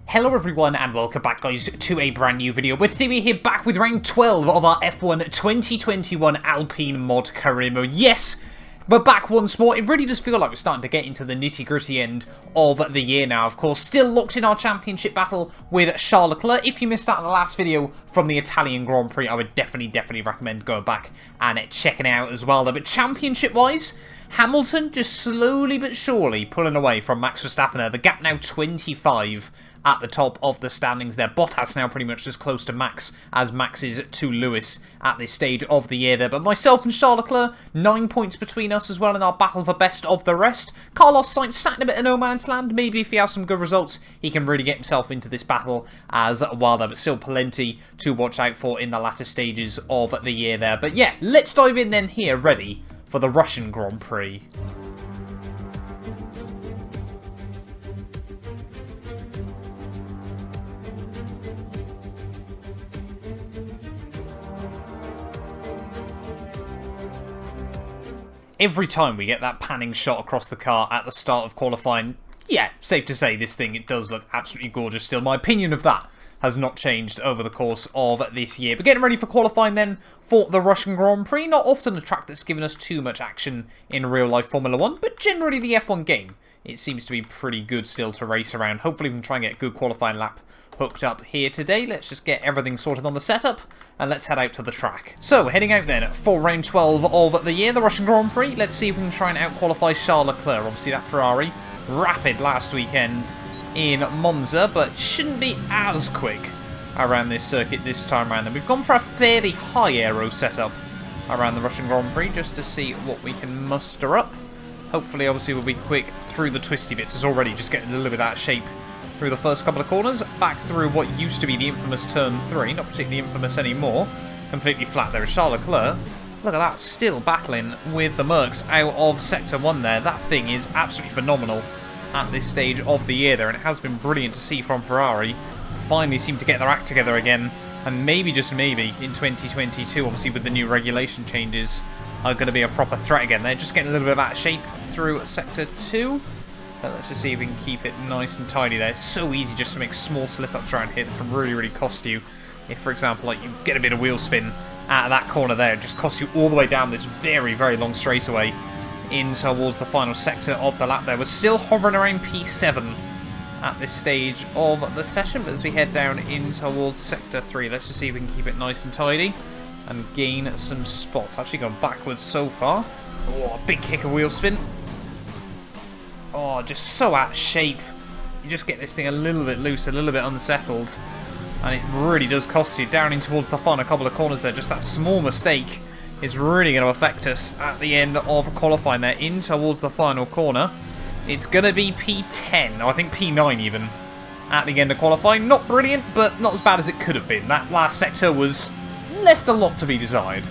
Hello everyone and welcome back guys to a brand new video. Today we're here back with round 12 of our F1 2021 Alpine mod career mode. Yes, we're back once more. It really does feel like we're starting to get into the nitty gritty end of the year now. Of course, still locked in our championship battle with Charles Leclerc. If you missed out on the last video from the Italian Grand Prix, I would definitely recommend going back and checking it out as well. But championship wise, Hamilton just slowly but surely pulling away from Max Verstappen there. The gap now 25 at the top of the standings there. Bottas now pretty much as close to Max as Max is to Lewis at this stage of the year there. But myself and Charles Leclerc, 9 points between us as well in our battle for best of the rest. Carlos Sainz sat in a bit of no man's land. Maybe if he has some good results, he can really get himself into this battle as well there. But still plenty to watch out for in the latter stages of the year there. But yeah, let's dive in then here, ready for the Russian Grand Prix. Every time we get that panning shot across the car at the start of qualifying, yeah, safe to say this thing, it does look absolutely gorgeous still. My opinion of that has not changed over the course of this year. But getting ready for qualifying then for the Russian Grand Prix. Not often a track that's given us too much action in real-life Formula 1, but generally the F1 game, it seems to be pretty good still to race around. Hopefully we can try and get a good qualifying lap hooked up here today. Let's just get everything sorted on the setup and let's head out to the track. So, heading out then for round 12 of the year, the Russian Grand Prix. Let's see if we can try and out-qualify Charles Leclerc. Obviously that Ferrari, rapid last weekend in Monza, but shouldn't be as quick around this circuit this time around. And we've gone for a fairly high aero setup around the Russian Grand Prix just to see what we can muster up. Hopefully, obviously, we'll be quick through the twisty bits. It's already just getting a little bit out of shape through the first couple of corners, back through what used to be the infamous turn 3, not particularly infamous anymore. Completely flat there is Charles Leclerc. Look at that, still battling with the Mercs out of Sector 1 there. That thing is absolutely phenomenal at this stage of the year there, and it has been brilliant to see from Ferrari. Finally seem to get their act together again, and maybe, just maybe, in 2022, obviously with the new regulation changes, are going to be a proper threat again. They're just getting a little bit out of shape through Sector 2. Let's just see if we can keep it nice and tidy there. It's so easy just to make small slip-ups around here that can really cost you. If, for example, like you get a bit of wheel spin out of that corner there, it just costs you all the way down this very long straightaway in towards the final sector of the lap there. We're still hovering around P7 at this stage of the session, but as we head down in towards Sector 3, let's just see if we can keep it nice and tidy and gain some spots. Actually gone backwards so far. Oh, big kick of wheel spin. Oh, just so out of shape. You just get this thing a little bit loose, a little bit unsettled, and it really does cost you. Down in towards the final couple of corners there, just that small mistake is really going to affect us at the end of qualifying there. In towards the final corner, it's going to be P10, or I think P9 even, at the end of qualifying. Not brilliant, but not as bad as it could have been. That last sector was left a lot to be desired.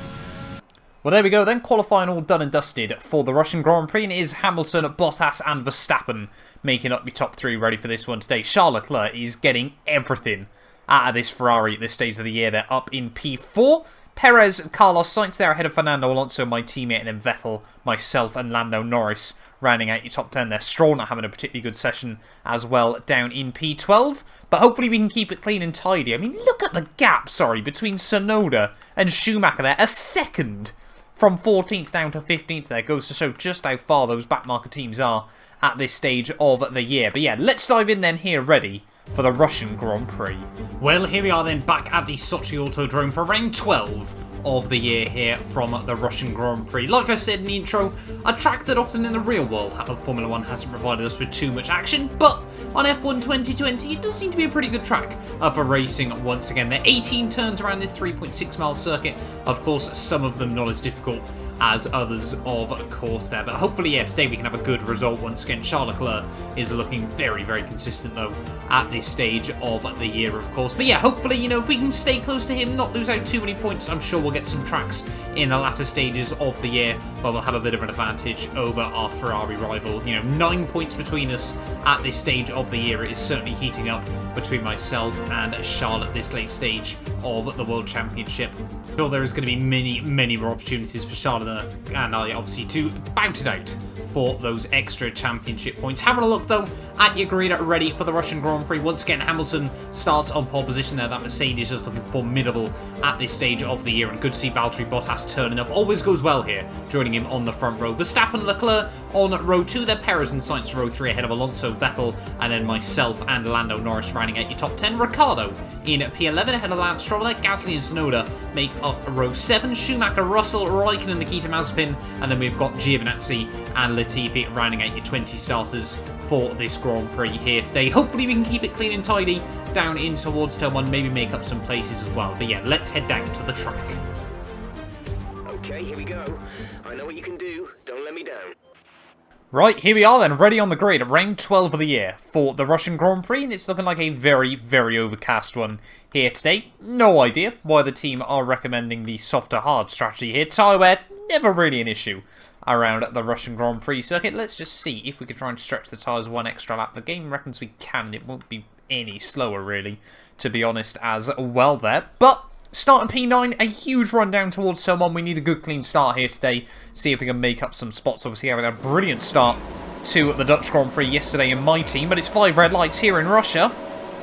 Well, there we go then, qualifying all done and dusted for the Russian Grand Prix, and it is Hamilton, Bottas and Verstappen making up the top 3 ready for this one today. Charles Leclerc is getting everything out of this Ferrari at this stage of the year. They're up in P4. Perez and Carlos Sainz there ahead of Fernando Alonso, my teammate, and then Vettel, myself, and Lando Norris rounding out your top 10 there. Stroll not having a particularly good session as well down in P12, but hopefully we can keep it clean and tidy. I mean, look at the gap, between Tsunoda and Schumacher there. A second from 14th down to 15th there. Goes to show just how far those backmarker teams are at this stage of the year. But yeah, let's dive in then here, ready for the Russian Grand Prix. Well, here we are then back at the Sochi Autodrome for round 12 of the year here from the Russian Grand Prix. Like I said in the intro, a track that often in the real world of Formula 1 hasn't provided us with too much action, but on F1 2020 it does seem to be a pretty good track for racing once again. There are 18 turns around this 3.6 mile circuit, of course some of them not as difficult as others, of course, there. But hopefully, yeah, today we can have a good result once again. Charles Leclerc is looking very consistent, though, at this stage of the year, of course. But yeah, hopefully, you know, if we can stay close to him, not lose out too many points, I'm sure we'll get some tracks in the latter stages of the year where we'll have a bit of an advantage over our Ferrari rival. You know, 9 points between us at this stage of the year. It is certainly heating up between myself and Charles at this late stage of the World Championship. I'm sure there is going to be many more opportunities for Charles and I, obviously, to bout it out for those extra championship points. Having a look, though, at your grid ready for the Russian Grand Prix. Once again, Hamilton starts on pole position there. That Mercedes is looking formidable at this stage of the year, and good to see Valtteri Bottas turning up. Always goes well here, joining him on the front row. Verstappen, Leclerc on row 2 there. Perez and Sainz row 3 ahead of Alonso, Vettel, and then myself and Lando Norris rounding out your top 10. Ricciardo in P11 ahead of Lance Stroll there. Gasly and Tsunoda make up row 7. Schumacher, Russell, Raikkonen, Nikita Mazepin, and then we've got Giovinazzi and Latifi rounding out your 20 starters for this Grand Prix here today. Hopefully we can keep it clean and tidy down in towards turn 1, maybe make up some places as well. But yeah, let's head down to the track. Okay, here we go. I know what you can do. Don't let me down. Right, here we are then, ready on the grid, round 12 of the year for the Russian Grand Prix, and it's looking like a very, very overcast one here today. No idea why the team are recommending the softer hard strategy here. Tyre wear, never really an issue around the Russian Grand Prix circuit. Let's just see if we can try and stretch the tyres one extra lap. The game reckons we can, it won't be any slower really, to be honest, as well there. But starting P9, a huge run down towards turn 1. We need a good clean start here today. See if we can make up some spots. Obviously having a brilliant start to the Dutch Grand Prix yesterday in my team. But it's 5 red lights here in Russia.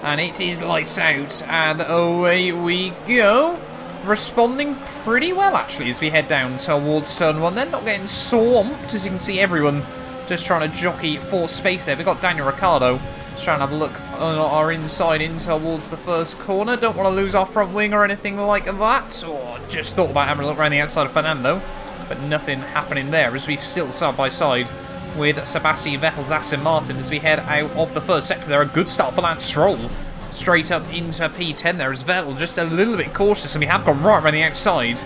And it is lights out. And away we go. Responding pretty well actually as we head down towards turn 1. Then not getting swamped, as you can see everyone just trying to jockey for space there. We've got Daniel Ricciardo trying to have a look on our inside in towards the first corner. Don't want to lose our front wing or anything like that. Or just thought about having a look around the outside of Fernando, but nothing happening there as we still side by side with Sebastian Vettel's Aston Martin as we head out of the first sector there. A good start for Lance Stroll. Straight up into P10 there as Vettel just a little bit cautious, and we have gone right around the outside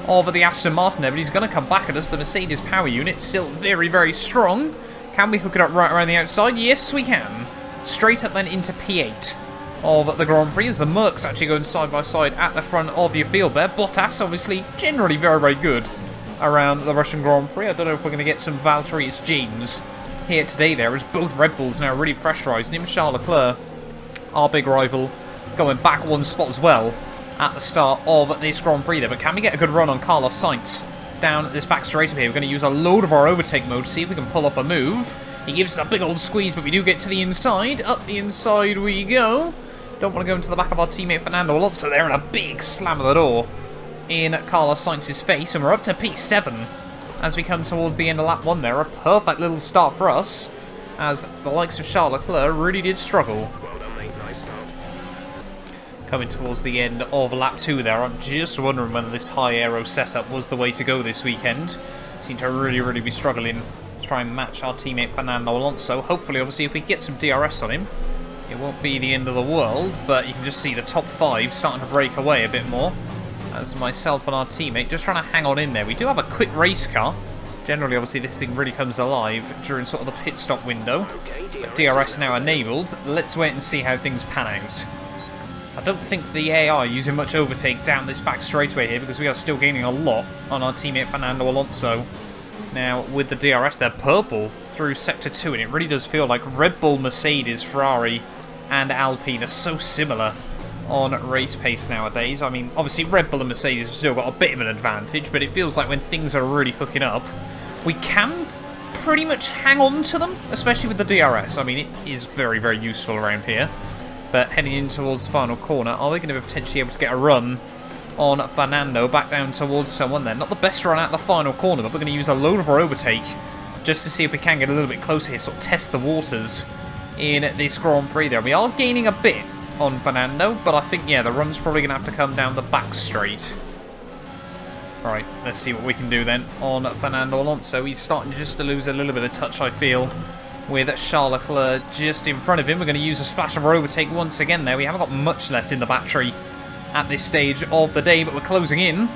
of the Aston Martin there, but he's going to come back at us. The Mercedes power unit still very, very strong. Can we hook it up right around the outside? Yes, we can. Straight up then into P8 of the Grand Prix as the Mercs actually going side by side at the front of your field there. Bottas obviously generally very, very good around the Russian Grand Prix. I don't know if we're going to get some Valtteri's James here today there, as both Red Bulls now really pressurising him. Charles Leclerc, our big rival, going back one spot as well at the start of this Grand Prix there. But can we get a good run on Carlos Sainz down this back straight up here? We're going to use a load of our overtake mode to see if we can pull off a move. He gives us a big old squeeze, but we do get to the inside. Up the inside we go. Don't want to go into the back of our teammate Fernando Alonso there, and a big slam of the door in Carlos Sainz's face. And we're up to P7 as we come towards the end of lap 1 there. A perfect little start for us, as the likes of Charles Leclerc really did struggle. Well done, mate. Nice start. Coming towards the end of lap 2 there, I'm just wondering whether this high aero setup was the way to go this weekend. Seem to really be struggling to try and match our teammate Fernando Alonso. Hopefully, obviously, if we get some DRS on him, it won't be the end of the world, but you can just see the top 5 starting to break away a bit more, as myself and our teammate just trying to hang on in there. We do have a quick race car. Generally, obviously, this thing really comes alive during sort of the pit stop window. But DRS now enabled. Let's wait and see how things pan out. I don't think the AI using much overtake down this back straightaway here, because we are still gaining a lot on our teammate Fernando Alonso. Now, with the DRS, they're purple through Sector 2, and it really does feel like Red Bull, Mercedes, Ferrari, and Alpine are so similar on race pace nowadays. I mean, obviously, Red Bull and Mercedes have still got a bit of an advantage, but it feels like when things are really hooking up, we can pretty much hang on to them, especially with the DRS. I mean, it is very useful around here. But heading in towards the final corner, are we going to be potentially able to get a run on Fernando back down towards someone there? Not the best run at the final corner, but we're going to use a load of our overtake just to see if we can get a little bit closer here, sort of test the waters in this Grand Prix there. We are gaining a bit on Fernando, but I think, yeah, the run's probably going to have to come down the back straight. Right, let's see what we can do then on Fernando Alonso. He's starting just to lose a little bit of touch, I feel, with Charles Leclerc just in front of him. We're going to use a splash of our overtake once again there. We haven't got much left in the battery at this stage of the day, but we're closing in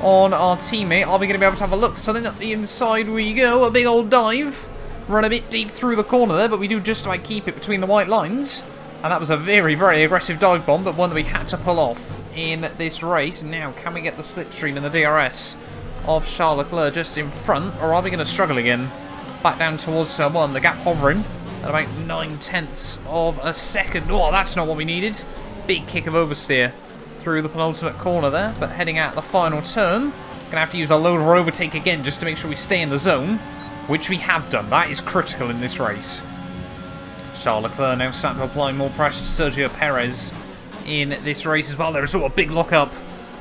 on our teammate. Are we going to be able to have a look for something? Up the inside we go. A big old dive. Run a bit deep through the corner there, but we do just about keep it between the white lines. And that was a very aggressive dive bomb, but one that we had to pull off in this race. Now, can we get the slipstream and the DRS of Charles Leclerc just in front, or are we going to struggle again? Back down towards turn 1, the gap hovering at about 9/10 of a second. Oh, that's not what we needed. Big kick of oversteer through the penultimate corner there, but heading out the final turn, gonna have to use a load of our overtake again just to make sure we stay in the zone. which we have done. That is critical in this race. Charles Leclerc now starting to apply more pressure to Sergio Perez in this race as well. There's a big lock-up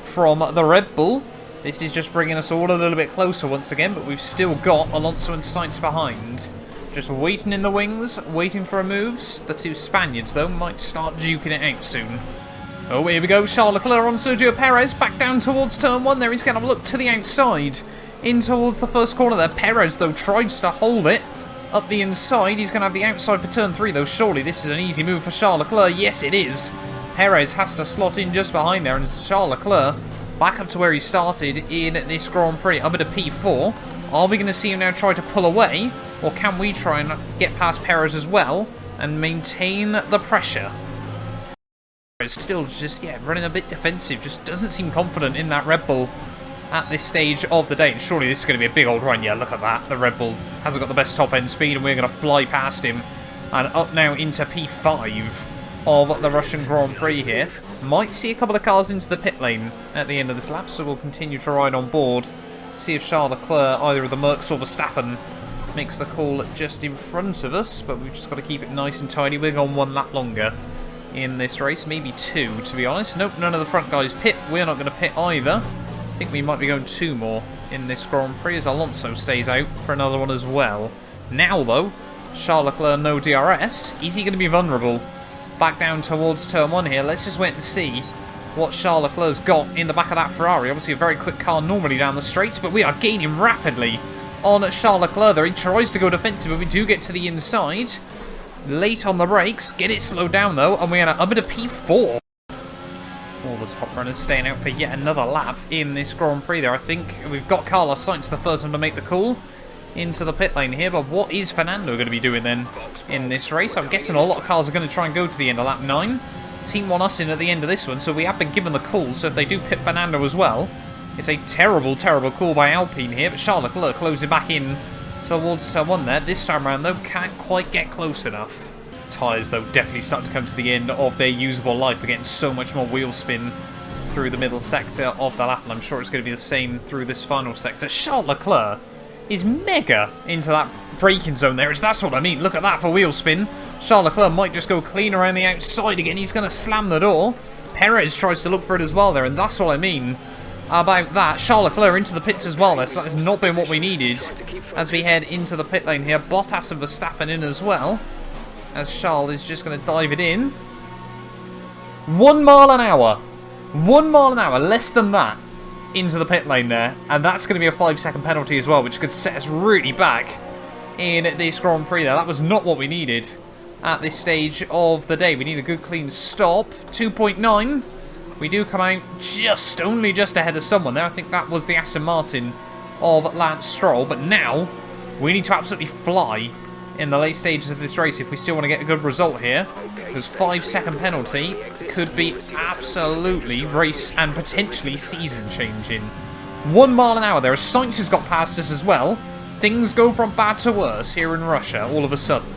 from the Red Bull. This is just bringing us all a little bit closer once again, but we've still got Alonso and Sainz behind. Just waiting in the wings, waiting for moves. The two Spaniards, though, might start duking it out soon. Oh, here we go. Charles Leclerc on Sergio Perez. Back down towards turn 1 there. He's going to look to the outside. In towards the first corner there. Perez, though, tries to hold it up the inside. He's going to have the outside for turn 3, though. Surely this is an easy move for Charles Leclerc. Yes, it is. Perez has to slot in just behind there. And Charles Leclerc back up to where he started in this Grand Prix. Up at a P4. Are we going to see him now try to pull away? Or can we try and get past Perez as well and maintain the pressure? It's still just, running a bit defensive. Just doesn't seem confident in that Red Bull at this stage of the day. And surely this is going to be a big old run. Yeah, look at that. The Red Bull hasn't got the best top-end speed, and we're going to fly past him. And up now into P5 of the Russian Grand Prix here. Might see a couple of cars into the pit lane at the end of this lap, so we'll continue to ride on board. See if Charles Leclerc, either of the Mercs or Verstappen, makes the call just in front of us, but we've just got to keep it nice and tidy. We're going 1 lap longer in this race, maybe 2 to be honest. Nope, none of the front guys pit. We're not going to pit either. I think we might be going 2 more in this Grand Prix as Alonso stays out for another one as well. Now though, Charles Leclerc no DRS. Is he going to be vulnerable? Back down towards turn 1 here. Let's just wait and see what Charles Leclerc's got in the back of that Ferrari. Obviously a very quick car normally down the straights, but we are gaining rapidly on Charles Leclerc there. He tries to go defensive, but we do get to the inside. Late on the brakes. Get it slowed down, though, and we're up at a P4. All the top runners staying out for yet another lap in this Grand Prix there. I think we've got Carlos Sainz, the first one to make the call into the pit lane here. But what is Fernando going to be doing then in this race? I'm guessing a lot of cars are going to try and go to the end of lap 9. Team want us in at the end of this one, so we have been given the call. So if they do pit Fernando as well, it's a terrible, terrible call by Alpine here, but Charles Leclerc closing back in towards turn 1 there. This time around, though, can't quite get close enough. Tyres, though, definitely starting to come to the end of their usable life. We're getting so much more wheel spin through the middle sector of the lap, and I'm sure it's going to be the same through this final sector. Charles Leclerc is mega into that braking zone there. That's what I mean. Look at that for wheel spin. Charles Leclerc might just go clean around the outside again. He's going to slam the door. Perez tries to look for it as well there, and that's what I mean about that. Charles Leclerc into the pits as well there, so that has not been what we needed as we head into the pit lane here. Bottas and Verstappen in as well, as Charles is just going to dive it in. 1 mile an hour. 1 mile an hour, less than that, into the pit lane there. And that's going to be a 5-second penalty as well, which could set us really back in this Grand Prix there. That was not what we needed at this stage of the day. We need a good clean stop. 2.9. We do come out only just ahead of someone there. I think that was the Aston Martin of Lance Stroll. But now, we need to absolutely fly in the late stages of this race if we still want to get a good result here. Because 5-second penalty could be absolutely race and potentially season changing. 1 mile an hour there. As Sainz has got past us as well. Things go from bad to worse here in Russia all of a sudden.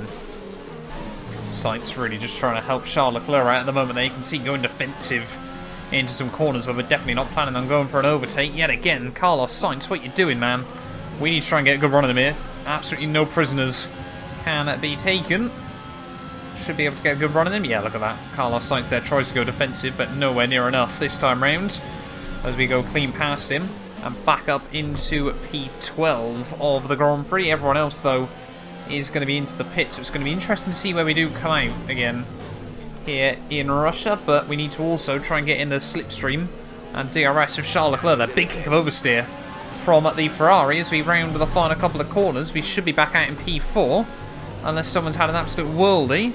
Sainz really just trying to help Charles Leclerc out at the moment there. You can see going defensive into some corners where we're definitely not planning on going for an overtake yet again. Carlos Sainz, what you doing, man? We need to try and get a good run of them here. Absolutely no prisoners can be taken. Should be able to get a good run of them. Yeah, look at that. Carlos Sainz there tries to go defensive, but nowhere near enough this time round. As we go clean past him and back up into P12 of the Grand Prix. Everyone else, though, is going to be into the pits, so it's going to be interesting to see where we do come out again here in Russia, but we need to also try and get in the slipstream and DRS of Charles Leclerc. That big kick of oversteer from the Ferrari as we round the final couple of corners. We should be back out in P4 unless someone's had an absolute worldie.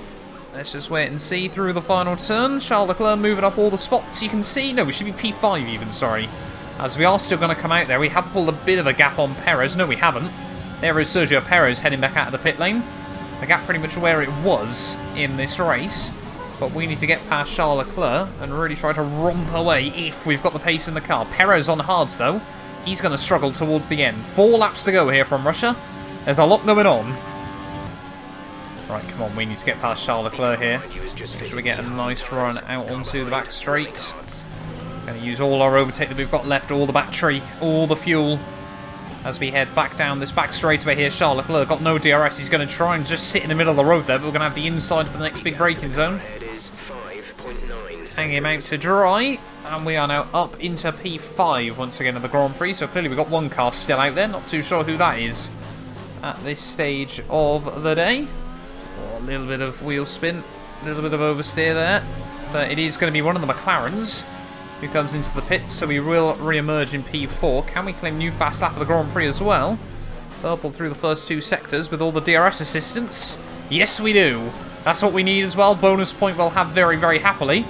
Let's just wait and see through the final turn. Charles Leclerc moving up all the spots you can see. No, we should be P5 even, sorry. As we are still going to come out there. We have pulled a bit of a gap on Perez. No, we haven't. There is Sergio Perez heading back out of the pit lane. The gap pretty much where it was in this race. But we need to get past Charles Leclerc and really try to romp away if we've got the pace in the car. Perez on hards, though. He's going to struggle towards the end. 4 laps to go here from Russia. There's a lot going on. Right, come on, we need to get past Charles Leclerc here. Make sure we get a nice run out onto the back straight. Going to use all our overtake that we've got left, all the battery, all the fuel. as we head back down this back straightaway here. Charles Leclerc got no DRS. He's going to try and just sit in the middle of the road there, but we're going to have the inside for the next big braking zone. Hang him out to dry, and we are now up into P5 once again in the Grand Prix. So clearly we've got one car still out there. Not too sure who that is at this stage of the day. Oh, a little bit of wheel spin, a little bit of oversteer there, but it is going to be one of the McLarens who comes into the pit, so we will re-emerge in P4. Can we claim new fast lap of the Grand Prix as well? Purple through the first two sectors with all the DRS assistance. Yes, we do. That's what we need as well. Bonus point we'll have very, very happily,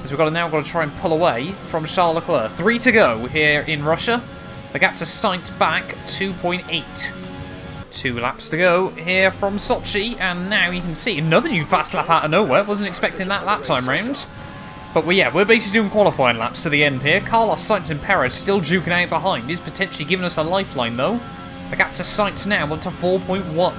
as we've now got to try and pull away from Charles Leclerc. 3 to go here in Russia. The gap to Sainz back 2.8. 2 laps to go here from Sochi, and now you can see another new fast lap out of nowhere. Wasn't expecting that time round. But we're basically doing qualifying laps to the end here. Carlos Sainz and Perez still duking out behind. Is potentially giving us a lifeline though. The gap to Sainz now up to 4.1.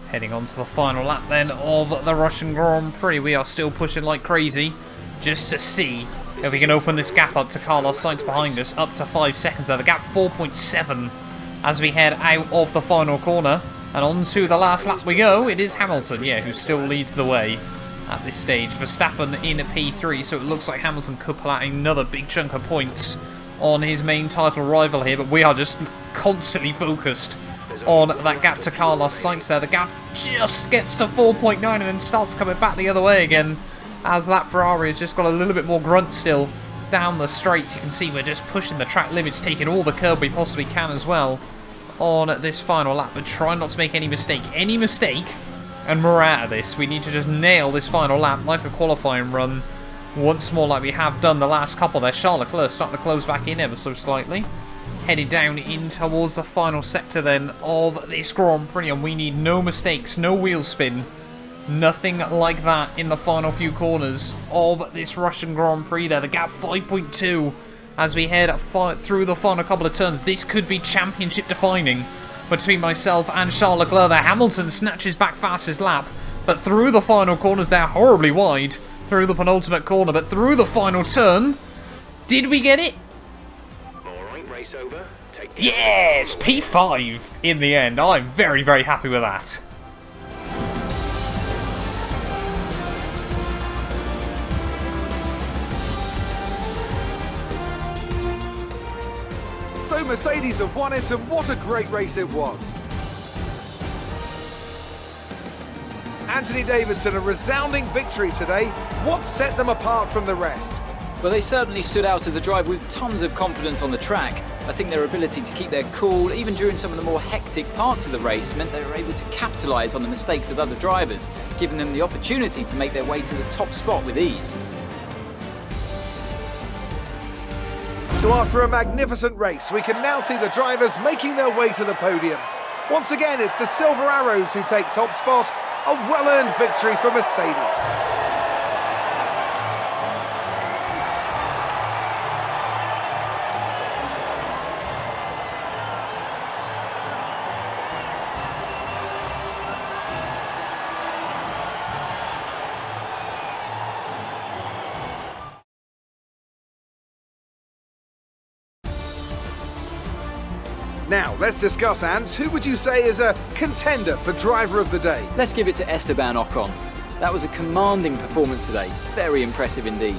Heading on to the final lap then of the Russian Grand Prix. We are still pushing like crazy just to see if we can open this gap up to Carlos Sainz behind us. Up to 5 seconds there. The gap 4.7 as we head out of the final corner. And on to the last lap we go. It is Hamilton, who still leads the way at this stage. Verstappen in P3, so it looks like Hamilton could pull out another big chunk of points on his main title rival here, but we are just constantly focused on that gap to Carlos Sainz there. The gap just gets to 4.9 and then starts coming back the other way again, as that Ferrari has just got a little bit more grunt still down the straights. You can see we're just pushing the track limits, taking all the curb we possibly can as well on this final lap, but try not to make any mistake. Any mistake and we're out of this. We need to just nail this final lap like a qualifying run once more, like we have done the last couple there. Charles Leclerc starting to close back in ever so slightly. Heading down in towards the final sector then of this Grand Prix, and we need no mistakes, no wheel spin, nothing like that in the final few corners of this Russian Grand Prix there. The gap 5.2 as we head through the final couple of turns. This could be championship defining between myself and Charles Leclerc there. Hamilton snatches back fastest lap, but through the final corners they're horribly wide through the penultimate corner, but through the final turn, did we get it? Alright, race over. Yes, P5 in the end. I'm very, very happy with that. So Mercedes have won it, and what a great race it was. Anthony Davidson, a resounding victory today. What set them apart from the rest? Well, they certainly stood out as a drive with tons of confidence on the track. I think their ability to keep their cool, even during some of the more hectic parts of the race, meant they were able to capitalise on the mistakes of other drivers, giving them the opportunity to make their way to the top spot with ease. So after a magnificent race, we can now see the drivers making their way to the podium. Once again, it's the Silver Arrows who take top spot, a well-earned victory for Mercedes. Now, let's discuss, Ant. Who would you say is a contender for driver of the day? Let's give it to Esteban Ocon. That was a commanding performance today. Very impressive indeed.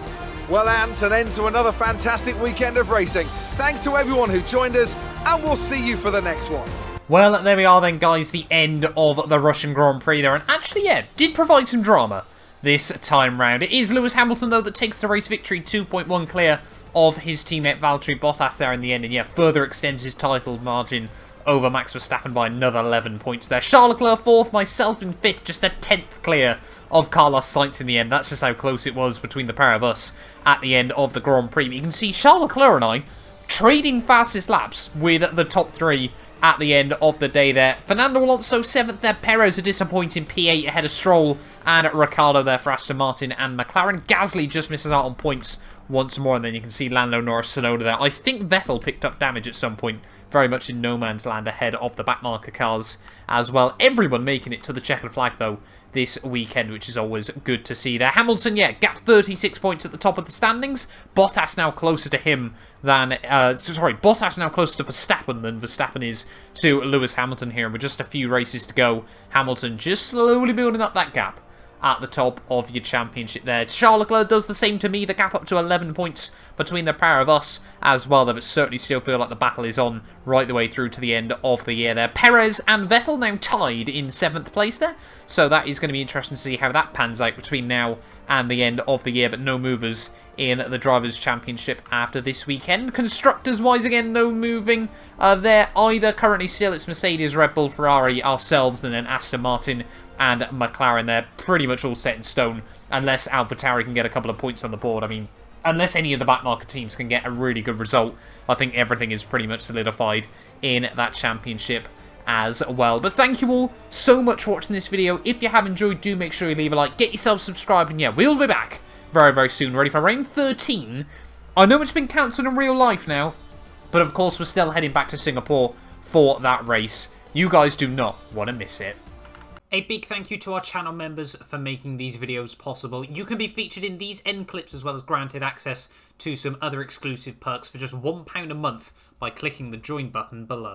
Well, Ant, an end to another fantastic weekend of racing. Thanks to everyone who joined us, and we'll see you for the next one. Well, there we are then, guys. The end of the Russian Grand Prix there. And actually, did provide some drama this time round. It is Lewis Hamilton, though, that takes the race victory, 2.1 clear of his teammate Valtteri Bottas there in the end, and further extends his title margin over Max Verstappen by another 11 points there. Charles Leclerc 4th, myself in 5th, just a 10th clear of Carlos Sainz in the end. That's just how close it was between the pair of us at the end of the Grand Prix. But you can see Charles Leclerc and I trading fastest laps with the top 3 at the end of the day there. Fernando Alonso 7th there. Perez a disappointing P8 ahead of Stroll and Ricciardo there for Aston Martin and McLaren. Gasly just misses out on points once more, and then you can see Lando Norris, Tsunoda there. I think Vettel picked up damage at some point, very much in no man's land ahead of the backmarker cars as well. Everyone making it to the checkered flag though this weekend, which is always good to see there. Hamilton, yeah, gap 36 points at the top of the standings. Bottas now closer to him than... Bottas now closer to Verstappen than Verstappen is to Lewis Hamilton here. And with just a few races to go, Hamilton just slowly building up that gap at the top of your championship there. Charles Leclerc does the same to me. The gap up to 11 points between the pair of us as well, though it certainly still feel like the battle is on right the way through to the end of the year there. Perez and Vettel now tied in 7th place there, so that is going to be interesting to see how that pans out between now and the end of the year, but no movers in the Drivers' Championship after this weekend. Constructors-wise, again, no moving there either. Currently still, it's Mercedes, Red Bull, Ferrari, ourselves, and then Aston Martin and McLaren. They're pretty much all set in stone, unless AlphaTauri can get a couple of points on the board. I mean, unless any of the backmarket teams can get a really good result, I think everything is pretty much solidified in that championship as well. But thank you all so much for watching this video. If you have enjoyed, do make sure you leave a like, get yourself subscribed, and yeah, we'll be back very, very soon, ready for Reign 13. I know it's been cancelled in real life now, but of course we're still heading back to Singapore for that race. You guys do not want to miss it. A big thank you to our channel members for making these videos possible. You can be featured in these end clips as well as granted access to some other exclusive perks for just £1 a month by clicking the join button below.